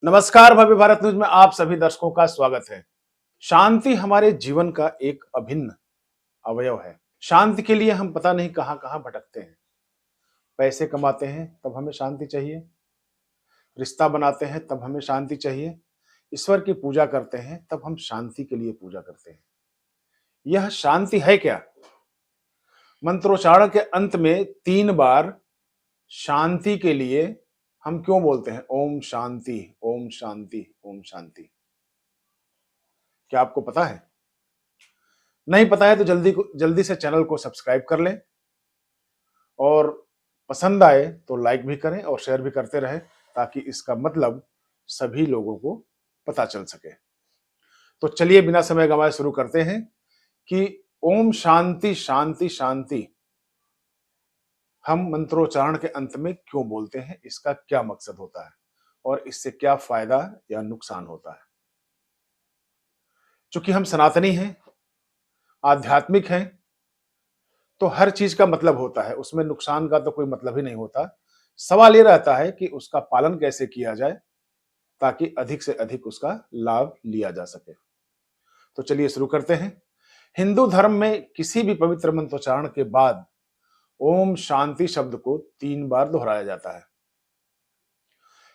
नमस्कार, भव्य भारत न्यूज में आप सभी दर्शकों का स्वागत है। शांति हमारे जीवन का एक अभिन्न अवयव है। शांति के लिए हम पता नहीं कहां कहां भटकते हैं। पैसे कमाते हैं तब हमें शांति चाहिए, रिश्ता बनाते हैं तब हमें शांति चाहिए, ईश्वर की पूजा करते हैं तब हम शांति के लिए पूजा करते हैं। यह शांति है क्या? मंत्रोच्चारण के अंत में 3 बार शांति के लिए हम क्यों बोलते हैं? ओम शांति, ओम शांति, ओम शांति। क्या आपको पता है? नहीं पता है तो जल्दी से चैनल को सब्सक्राइब कर लें और पसंद आए तो लाइक भी करें और शेयर भी करते रहें ताकि इसका मतलब सभी लोगों को पता चल सके। तो चलिए बिना समय गंवाए शुरू करते हैं कि ओम शांति शांति शांति हम मंत्रोच्चारण के अंत में क्यों बोलते हैं, इसका क्या मकसद होता है और इससे क्या फायदा या नुकसान होता है। चूंकि हम सनातनी हैं, आध्यात्मिक हैं, तो हर चीज का मतलब होता है, उसमें नुकसान का तो कोई मतलब ही नहीं होता। सवाल ये रहता है कि उसका पालन कैसे किया जाए ताकि अधिक से अधिक उसका लाभ लिया जा सके। तो चलिए शुरू करते हैं। हिंदू धर्म में किसी भी पवित्र मंत्रोच्चारण के बाद ओम शांति शब्द को 3 बार दोहराया जाता है।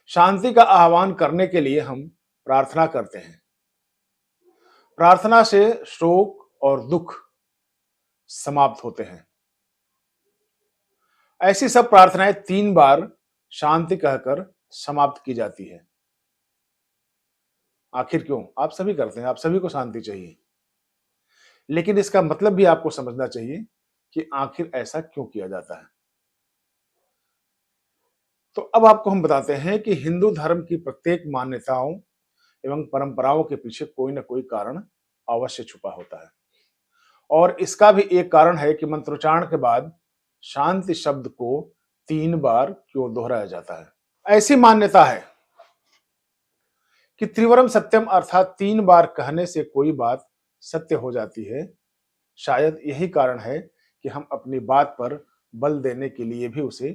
शांति का आह्वान करने के लिए हम प्रार्थना करते हैं। प्रार्थना से शोक और दुख समाप्त होते हैं। ऐसी सब प्रार्थनाएं 3 बार शांति कहकर समाप्त की जाती है। आखिर क्यों? आप सभी करते हैं, आप सभी को शांति चाहिए, लेकिन इसका मतलब भी आपको समझना चाहिए कि आखिर ऐसा क्यों किया जाता है। तो अब आपको हम बताते हैं कि हिंदू धर्म की प्रत्येक मान्यताओं एवं परंपराओं के पीछे कोई ना कोई कारण अवश्य छुपा होता है और इसका भी एक कारण है कि मंत्रोच्चारण के बाद शांति शब्द को 3 बार क्यों दोहराया जाता है। ऐसी मान्यता है कि त्रिवरम सत्यम अर्थात 3 बार कहने से कोई बात सत्य हो जाती है। शायद यही कारण है कि हम अपनी बात पर बल देने के लिए भी उसे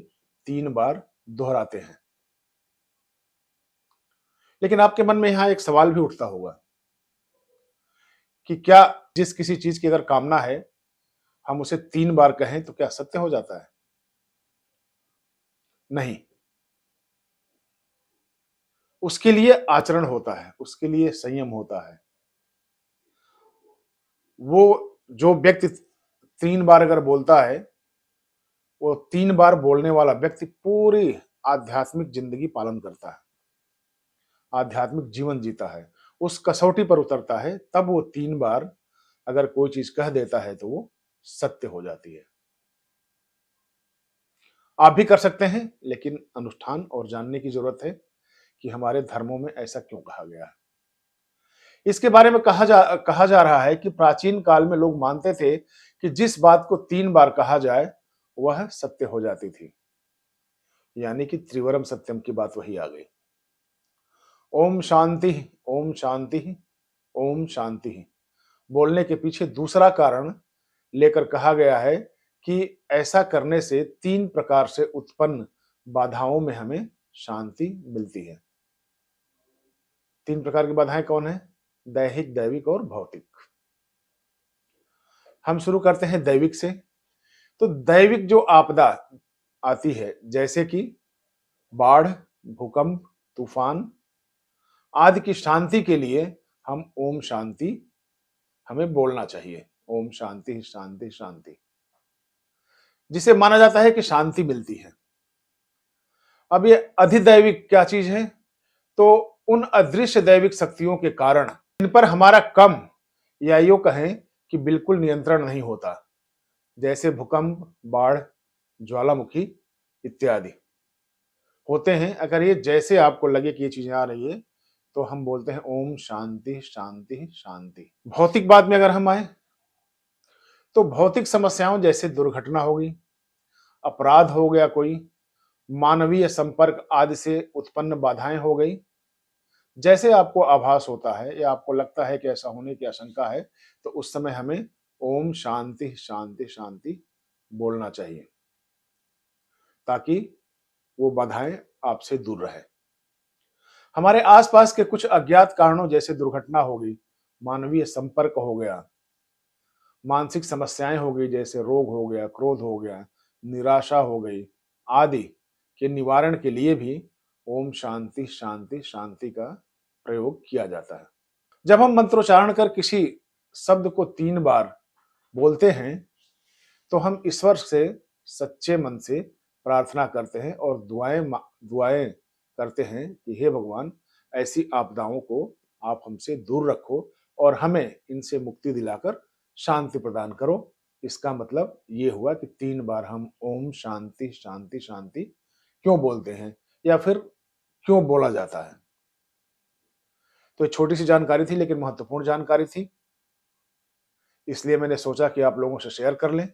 3 बार दोहराते हैं। लेकिन आपके मन में यहां एक सवाल भी उठता होगा कि क्या जिस किसी चीज की अगर कामना है, हम उसे 3 बार कहें तो क्या सत्य हो जाता है? नहीं, उसके लिए आचरण होता है, उसके लिए संयम होता है। वो जो व्यक्ति 3 बार अगर बोलता है, वो 3 बार बोलने वाला व्यक्ति पूरी आध्यात्मिक जिंदगी पालन करता है, आध्यात्मिक जीवन जीता है, उस कसौटी पर उतरता है, तब वो 3 बार अगर कोई चीज कह देता है तो वो सत्य हो जाती है। आप भी कर सकते हैं, लेकिन अनुष्ठान और जानने की जरूरत है कि हमारे धर्मों में ऐसा क्यों कहा गया है। इसके बारे में कहा जा रहा है कि प्राचीन काल में लोग मानते थे कि जिस बात को 3 बार कहा जाए वह सत्य हो जाती थी। यानी कि त्रिवरम सत्यम की बात वही आ गई। ओम शांति, ओम शांति, ओम शांति बोलने के पीछे दूसरा कारण लेकर कहा गया है कि ऐसा करने से 3 प्रकार से उत्पन्न बाधाओं में हमें शांति मिलती है। 3 प्रकार की बाधाएं कौन है? दैहिक, दैविक और भौतिक। हम शुरू करते हैं दैविक से। तो दैविक जो आपदा आती है, जैसे कि बाढ़, भूकंप, तूफान आदि की शांति के लिए हम ओम शांति हमें बोलना चाहिए। ओम शांति शांति शांति, जिसे माना जाता है कि शांति मिलती है। अब ये अधिदैविक क्या चीज है? तो उन अदृश्य दैविक शक्तियों के कारण इन पर हमारा कम या यूं कहें कि बिल्कुल नियंत्रण नहीं होता, जैसे भूकंप, बाढ़, ज्वालामुखी इत्यादि होते हैं। अगर ये जैसे आपको लगे कि ये चीजें आ रही है तो हम बोलते हैं ओम शांति शांति शांति। भौतिक बात में अगर हम आए तो भौतिक समस्याओं जैसे दुर्घटना हो गई, अपराध हो गया कोई, मानवीय संपर्क आदि से उत्पन्न बाधाएं हो गई, जैसे आपको आभास होता है या आपको लगता है कि ऐसा होने की आशंका है, तो उस समय हमें ओम शांति शांति शांति बोलना चाहिए ताकि वो बाधाएं आपसे दूर रहे। हमारे आसपास के कुछ अज्ञात कारणों जैसे दुर्घटना हो गई, मानवीय संपर्क हो गया, मानसिक समस्याएं हो गई जैसे रोग हो गया, क्रोध हो गया, निराशा हो गई आदि के निवारण के लिए भी ओम शांति शांति शांति का प्रयोग किया जाता है। जब हम मंत्रोच्चारण कर किसी शब्द को 3 बार बोलते हैं तो हम ईश्वर से सच्चे मन से प्रार्थना करते हैं और दुआएं करते हैं कि हे भगवान, ऐसी आपदाओं को आप हमसे दूर रखो और हमें इनसे मुक्ति दिलाकर शांति प्रदान करो। इसका मतलब ये हुआ कि 3 बार हम ओम शांति शांति शांति क्यों बोलते हैं या फिर क्यों बोला जाता है। तो ये छोटी सी जानकारी थी लेकिन महत्वपूर्ण जानकारी थी, इसलिए मैंने सोचा कि आप लोगों से शेयर कर लें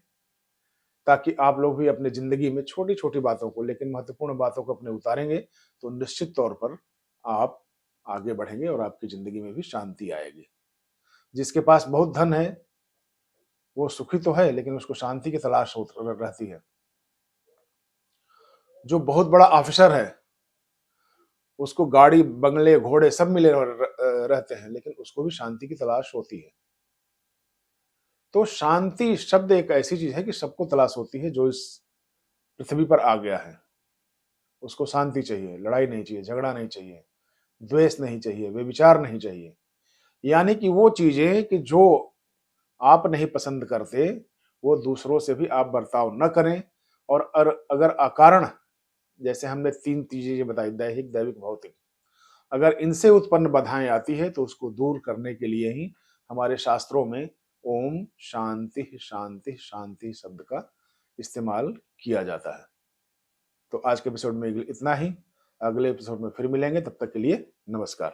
ताकि आप लोग भी अपने जिंदगी में छोटी छोटी बातों को लेकिन महत्वपूर्ण बातों को अपने उतारेंगे तो निश्चित तौर पर आप आगे बढ़ेंगे और आपकी जिंदगी में भी शांति आएगी। जिसके पास बहुत धन है वो सुखी तो है लेकिन उसको शांति की तलाश रहती है। जो बहुत बड़ा ऑफिसर है उसको गाड़ी बंगले घोड़े सब मिले रहते हैं लेकिन उसको भी शांति की तलाश होती है। तो शांति शब्द एक ऐसी चीज है कि सबको तलाश होती है। जो इस पृथ्वी पर आ गया है उसको शांति चाहिए, लड़ाई नहीं चाहिए, झगड़ा नहीं चाहिए, द्वेष नहीं चाहिए, व्यभिचार नहीं चाहिए। यानी कि वो चीजें कि जो आप नहीं पसंद करते वो दूसरों से भी आप बर्ताव न करें। और अगर अकारण, जैसे हमने 3 चीजें बताई, दैहिक दैविक भौतिक, अगर इनसे उत्पन्न बाधाएं आती है तो उसको दूर करने के लिए ही हमारे शास्त्रों में ओम शांति शांति शांति शब्द का इस्तेमाल किया जाता है। तो आज के एपिसोड में इतना ही। अगले एपिसोड में फिर मिलेंगे, तब तक के लिए नमस्कार।